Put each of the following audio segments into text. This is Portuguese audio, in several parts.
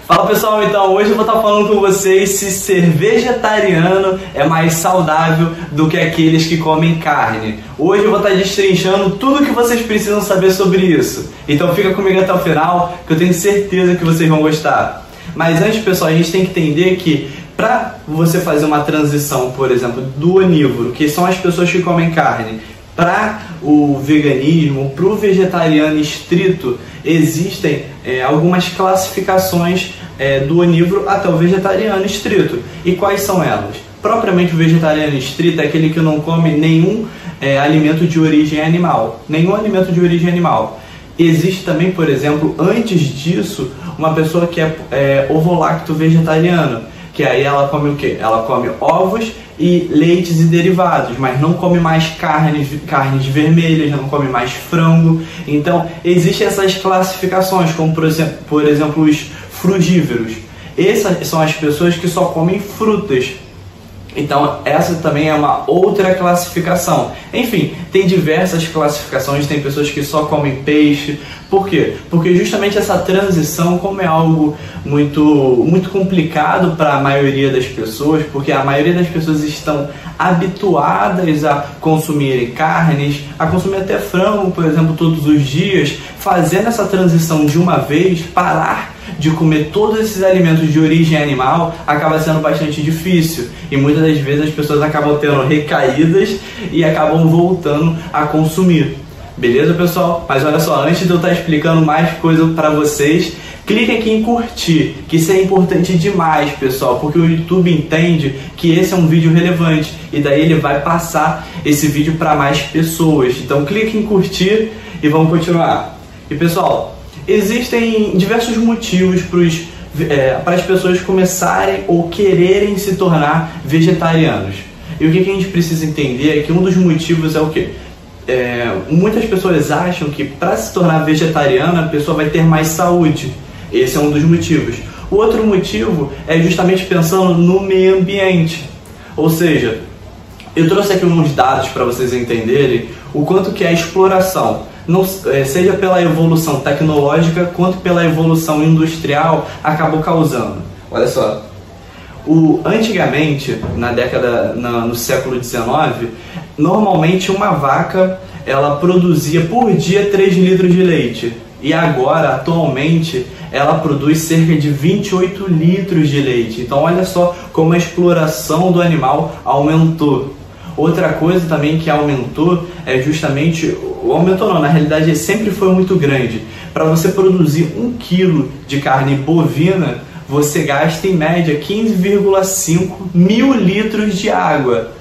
Fala pessoal, então hoje eu vou estar falando com vocês se ser vegetariano é mais saudável do que aqueles que comem carne. Hoje eu vou estar destrinchando tudo o que vocês precisam saber sobre isso. Então fica comigo até o final que eu tenho certeza que vocês vão gostar. Mas antes, pessoal, a gente tem que entender que para você fazer uma transição, por exemplo, do onívoro, que são as pessoas que comem carne, para o veganismo, para o vegetariano estrito, existem algumas classificações do onívoro até o vegetariano estrito. E quais são elas? Propriamente o vegetariano estrito é aquele que não come nenhum alimento de origem animal. Nenhum alimento de origem animal. Existe também, por exemplo, antes disso, uma pessoa que é ovolacto vegetariano, que aí ela come o quê? Ela come ovos e leites e derivados, mas não come mais carnes vermelhas, não come mais frango. Então, existem essas classificações, como por exemplo os frugívoros. Essas são as pessoas que só comem frutas. Então, essa também é uma outra classificação. Enfim, tem diversas classificações, tem pessoas que só comem peixe. Por quê? Porque justamente essa transição, como é algo muito complicado para a maioria das pessoas, porque a maioria das pessoas estão habituadas a consumirem carnes, a consumir até frango, por exemplo, todos os dias, fazendo essa transição de uma vez, parar de comer todos esses alimentos de origem animal acaba sendo bastante difícil e muitas das vezes as pessoas acabam tendo recaídas e acabam voltando a consumir. Beleza, pessoal? Mas olha só, antes de eu estar explicando mais coisa para vocês, clique aqui em curtir, que isso é importante demais, pessoal, porque o YouTube entende que esse é um vídeo relevante e daí ele vai passar esse vídeo para mais pessoas. Então clique em curtir e vamos continuar. E pessoal, existem diversos motivos para as pessoas começarem ou quererem se tornar vegetarianos. E o que a gente precisa entender é que um dos motivos é o quê? Muitas pessoas acham que para se tornar vegetariana a pessoa vai ter mais saúde. Esse é um dos motivos. O outro motivo é justamente pensando no meio ambiente. Ou seja, eu trouxe aqui uns dados para vocês entenderem o quanto que a exploração, seja pela evolução tecnológica quanto pela evolução industrial, acabou causando. Olha só, antigamente, no século XIX, normalmente uma vaca ela produzia por dia 3 litros de leite. E agora, atualmente, ela produz cerca de 28 litros de leite. Então olha só como a exploração do animal aumentou. Outra coisa também que aumentou é justamente, aumentou não, na realidade sempre foi muito grande. Para você produzir 1 quilo de carne bovina, você gasta em média 15,5 mil litros de água.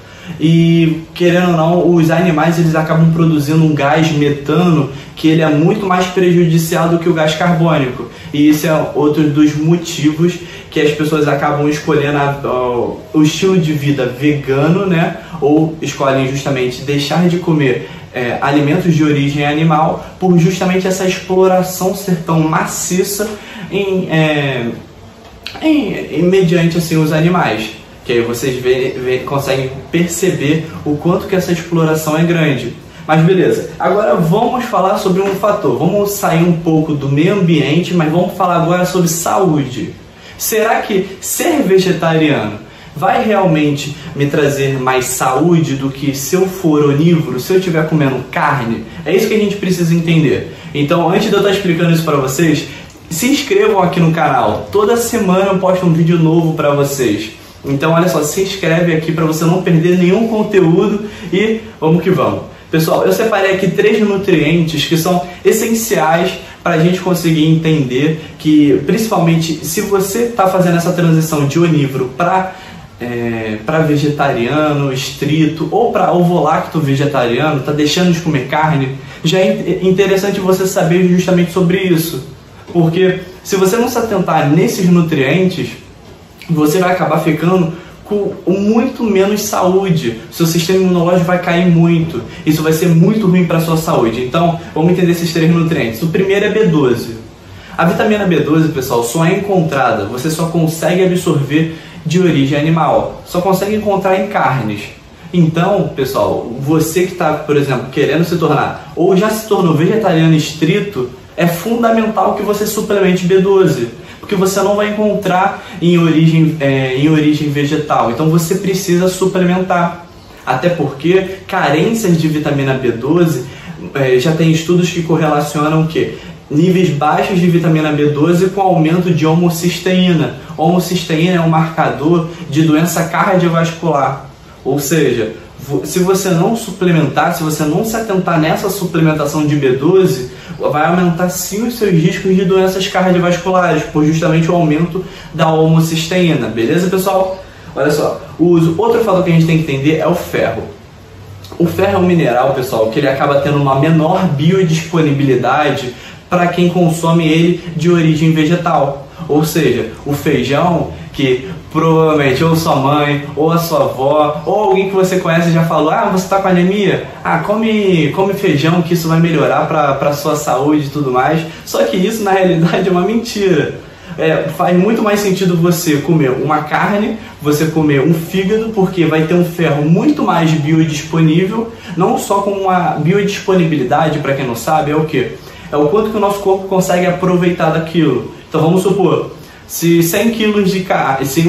E querendo ou não, os animais eles acabam produzindo um gás metano que ele é muito mais prejudicial do que o gás carbônico. E isso é outro dos motivos que as pessoas acabam escolhendo o estilo de vida vegano, né? Ou escolhem justamente deixar de comer alimentos de origem animal por justamente essa exploração ser tão maciça mediante assim, os animais. Que aí vocês conseguem perceber o quanto que essa exploração é grande. Mas beleza, agora vamos falar sobre um fator. Vamos sair um pouco do meio ambiente, mas vamos falar agora sobre saúde. Será que ser vegetariano vai realmente me trazer mais saúde do que se eu for onívoro, se eu estiver comendo carne? É isso que a gente precisa entender. Então, antes de eu estar explicando isso para vocês, se inscrevam aqui no canal. Toda semana eu posto um vídeo novo para vocês. Então olha só, se inscreve aqui para você não perder nenhum conteúdo e vamos que vamos. Pessoal, eu separei aqui 3 nutrientes que são essenciais para a gente conseguir entender que, principalmente se você está fazendo essa transição de onívoro para vegetariano estrito ou para ovolacto vegetariano, está deixando de comer carne, já é interessante você saber justamente sobre isso. Porque se você não se atentar nesses nutrientes, você vai acabar ficando com muito menos saúde. Seu sistema imunológico vai cair muito. Isso vai ser muito ruim para a sua saúde. Então, vamos entender esses 3 nutrientes. O primeiro é B12. A vitamina B12, pessoal, só é encontrada, você só consegue absorver de origem animal. Só consegue encontrar em carnes. Então, pessoal, você que está, por exemplo, querendo se tornar, ou já se tornou vegetariano estrito, é fundamental que você suplemente B12. porque você não vai encontrar em origem vegetal. Então você precisa suplementar. Até porque carências de vitamina B12, já tem estudos que correlacionam que níveis baixos de vitamina B12 com aumento de homocisteína. Homocisteína é um marcador de doença cardiovascular. Ou seja, se você não suplementar, se você não se atentar nessa suplementação de B12, vai aumentar sim os seus riscos de doenças cardiovasculares, por justamente o aumento da homocisteína. Beleza, pessoal? Olha só, outro fator que a gente tem que entender é o ferro. O ferro é um mineral, pessoal, que ele acaba tendo uma menor biodisponibilidade para quem consome ele de origem vegetal. Ou seja, o feijão, que provavelmente ou sua mãe, ou a sua avó, ou alguém que você conhece já falou: ah, você está com anemia? Ah, come feijão que isso vai melhorar para a sua saúde e tudo mais. Só que isso na realidade é uma mentira. Faz muito mais sentido você comer uma carne, você comer um fígado, porque vai ter um ferro muito mais biodisponível, não só com uma biodisponibilidade, para quem não sabe, é o que? É o quanto que o nosso corpo consegue aproveitar daquilo. Então vamos supor, se 100 quilos de carne, se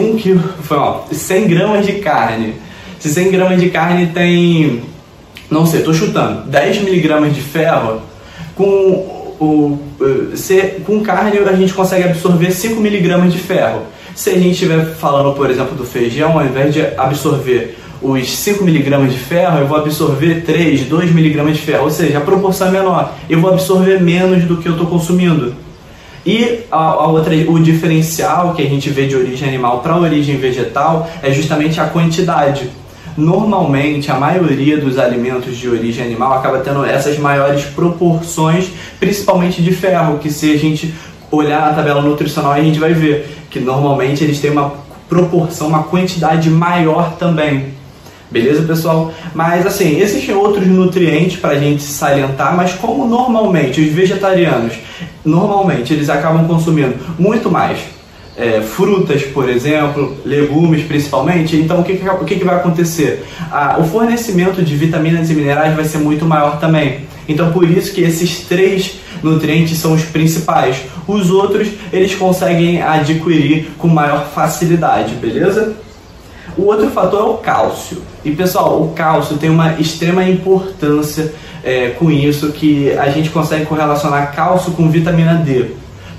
100 gramas de carne, se 100 gramas de carne tem, não sei, estou chutando, 10 miligramas de ferro, com carne a gente consegue absorver 5 miligramas de ferro. Se a gente estiver falando, por exemplo, do feijão, ao invés de absorver os 5 miligramas de ferro, eu vou absorver 2 miligramas de ferro, ou seja, a proporção é menor, eu vou absorver menos do que eu estou consumindo. E o diferencial que a gente vê de origem animal para origem vegetal é justamente a quantidade. Normalmente, a maioria dos alimentos de origem animal acaba tendo essas maiores proporções, principalmente de ferro, que se a gente olhar na tabela nutricional, a gente vai ver que normalmente eles têm uma proporção, uma quantidade maior também. Beleza, pessoal? Mas assim, existem outros nutrientes para a gente salientar, mas como normalmente os vegetarianos, normalmente eles acabam consumindo muito mais frutas, por exemplo, legumes principalmente, então o que vai acontecer? O fornecimento de vitaminas e minerais vai ser muito maior também. Então por isso que esses 3 nutrientes são os principais. Os outros eles conseguem adquirir com maior facilidade, beleza? O outro fator é o cálcio. E pessoal, o cálcio tem uma extrema importância com isso, que a gente consegue correlacionar cálcio com vitamina D.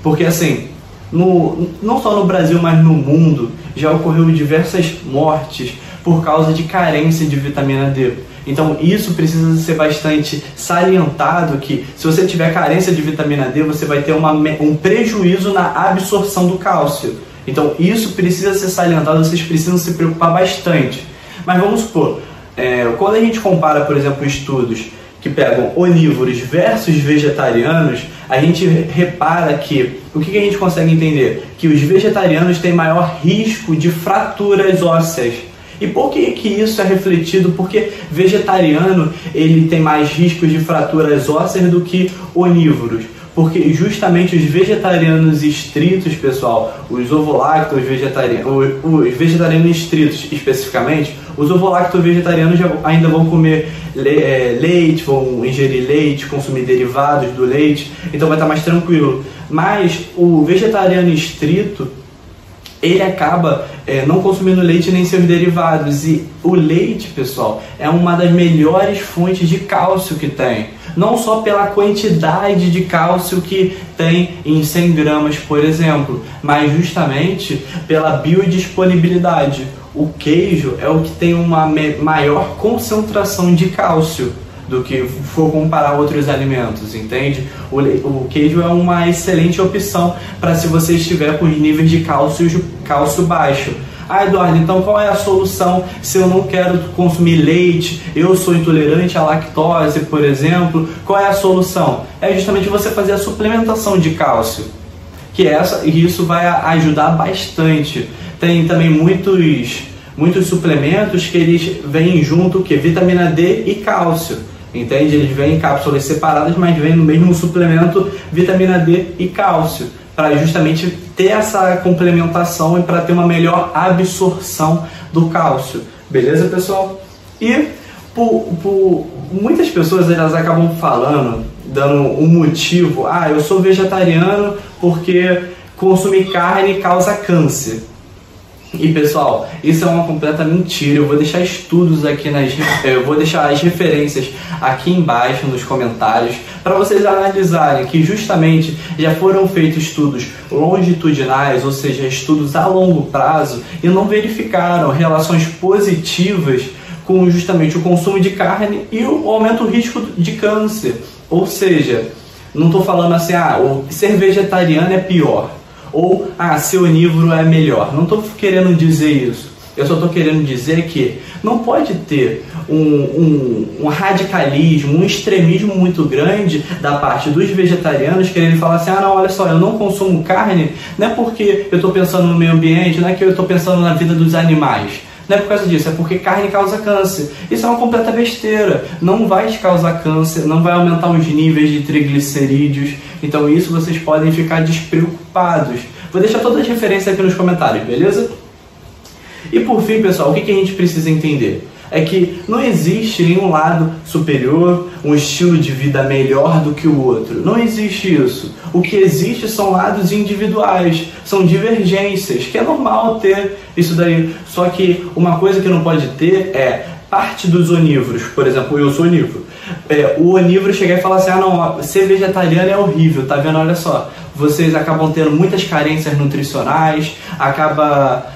Porque assim, não só no Brasil, mas no mundo, já ocorreu diversas mortes por causa de carência de vitamina D. Então isso precisa ser bastante salientado, que se você tiver carência de vitamina D, você vai ter um prejuízo na absorção do cálcio. Então isso precisa ser salientado, vocês precisam se preocupar bastante. Mas vamos supor, quando a gente compara, por exemplo, estudos que pegam onívoros versus vegetarianos, a gente repara que, o que a gente consegue entender? Que os vegetarianos têm maior risco de fraturas ósseas. E por que isso é refletido? Porque vegetariano ele tem mais riscos de fraturas ósseas do que onívoros. Porque justamente os vegetarianos estritos, pessoal, os ovolactos vegetarianos, os vegetarianos estritos especificamente, os ovolactos vegetarianos ainda vão comer leite, vão ingerir leite, consumir derivados do leite, então vai estar mais tranquilo. Mas o vegetariano estrito, ele acaba não consumindo leite nem seus derivados. E o leite, pessoal, é uma das melhores fontes de cálcio que tem. Não só pela quantidade de cálcio que tem em 100 gramas, por exemplo, mas justamente pela biodisponibilidade. O queijo é o que tem uma maior concentração de cálcio do que for comparar outros alimentos, entende? O queijo é uma excelente opção para se você estiver com os níveis de cálcio baixo. Ah, Eduardo, então qual é a solução se eu não quero consumir leite, eu sou intolerante à lactose, por exemplo? Qual é a solução? É justamente você fazer a suplementação de cálcio, e isso vai ajudar bastante. Tem também muitos suplementos que eles vêm junto, que vitamina D e cálcio, entende? Eles vêm em cápsulas separadas, mas vêm no mesmo suplemento vitamina D e cálcio, para justamente ter essa complementação e para ter uma melhor absorção do cálcio. Beleza, pessoal? E muitas pessoas elas acabam falando, dando um motivo: ah, eu sou vegetariano porque consumir carne causa câncer. E pessoal, isso é uma completa mentira. Eu vou deixar estudos aqui eu vou deixar as referências aqui embaixo nos comentários para vocês analisarem que justamente já foram feitos estudos longitudinais, ou seja, estudos a longo prazo, e não verificaram relações positivas com justamente o consumo de carne e o aumento do risco de câncer. Ou seja, não estou falando assim, ser vegetariano é pior, ou ser onívoro é melhor. Não estou querendo dizer isso. Eu só estou querendo dizer que não pode ter um radicalismo, um extremismo muito grande da parte dos vegetarianos querendo falar assim, não, olha só, eu não consumo carne, não é porque eu estou pensando no meio ambiente, não é que eu estou pensando na vida dos animais. Não é por causa disso, é porque carne causa câncer. Isso é uma completa besteira. Não vai te causar câncer, não vai aumentar os níveis de triglicerídeos. Então isso vocês podem ficar despreocupados. Vou deixar todas as referências aqui nos comentários, beleza? E por fim, pessoal, o que a gente precisa entender? É que não existe nenhum lado superior, um estilo de vida melhor do que o outro. Não existe isso. O que existe são lados individuais, são divergências, que é normal ter isso daí. Só que uma coisa que não pode ter é parte dos onívoros. Por exemplo, eu sou onívoro. O onívoro chegar e falar assim, não, ser vegetariano é horrível, tá vendo? Olha só, vocês acabam tendo muitas carências nutricionais, acaba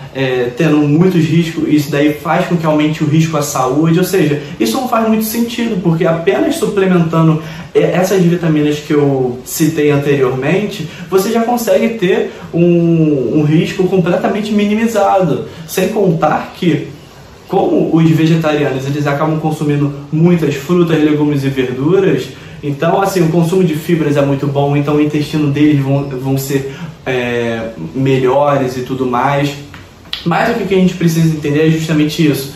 tendo muitos riscos, isso daí faz com que aumente o risco à saúde, ou seja, isso não faz muito sentido, porque apenas suplementando essas vitaminas que eu citei anteriormente, você já consegue ter um risco completamente minimizado, sem contar que, como os vegetarianos eles acabam consumindo muitas frutas, legumes e verduras, então assim, o consumo de fibras é muito bom, então o intestino deles vão ser melhores e tudo mais. Mas o que a gente precisa entender é justamente isso.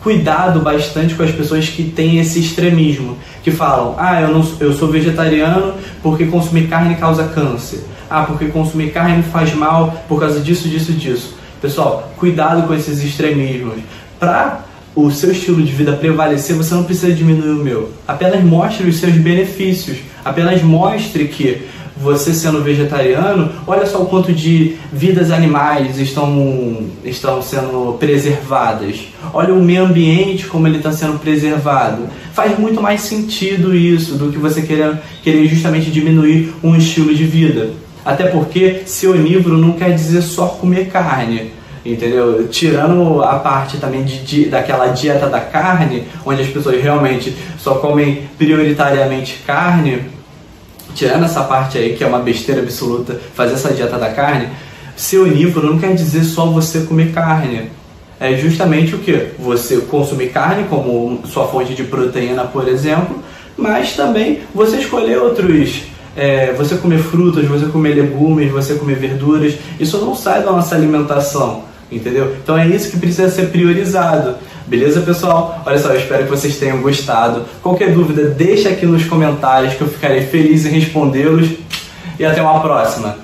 Cuidado bastante com as pessoas que têm esse extremismo, que falam, eu sou vegetariano porque consumir carne causa câncer, porque consumir carne faz mal por causa disso, disso, disso. Pessoal, cuidado com esses extremismos. Para o seu estilo de vida prevalecer, você não precisa diminuir o meu. Apenas mostre os seus benefícios. Apenas mostre que você sendo vegetariano, olha só o quanto de vidas animais estão sendo preservadas. Olha o meio ambiente como ele está sendo preservado. Faz muito mais sentido isso do que você querer justamente diminuir um estilo de vida. Até porque ser onívoro não quer dizer só comer carne. Entendeu? Tirando a parte também daquela dieta da carne, onde as pessoas realmente só comem prioritariamente carne, tirando essa parte aí que é uma besteira absoluta, fazer essa dieta da carne, ser onívoro não quer dizer só você comer carne. É justamente o que? Você consumir carne como sua fonte de proteína, por exemplo, mas também você escolher outros. Você comer frutas, você comer legumes, você comer verduras, isso não sai da nossa alimentação, entendeu? Então é isso que precisa ser priorizado. Beleza, pessoal? Olha só, eu espero que vocês tenham gostado. Qualquer dúvida, deixa aqui nos comentários que eu ficarei feliz em respondê-los. E até uma próxima.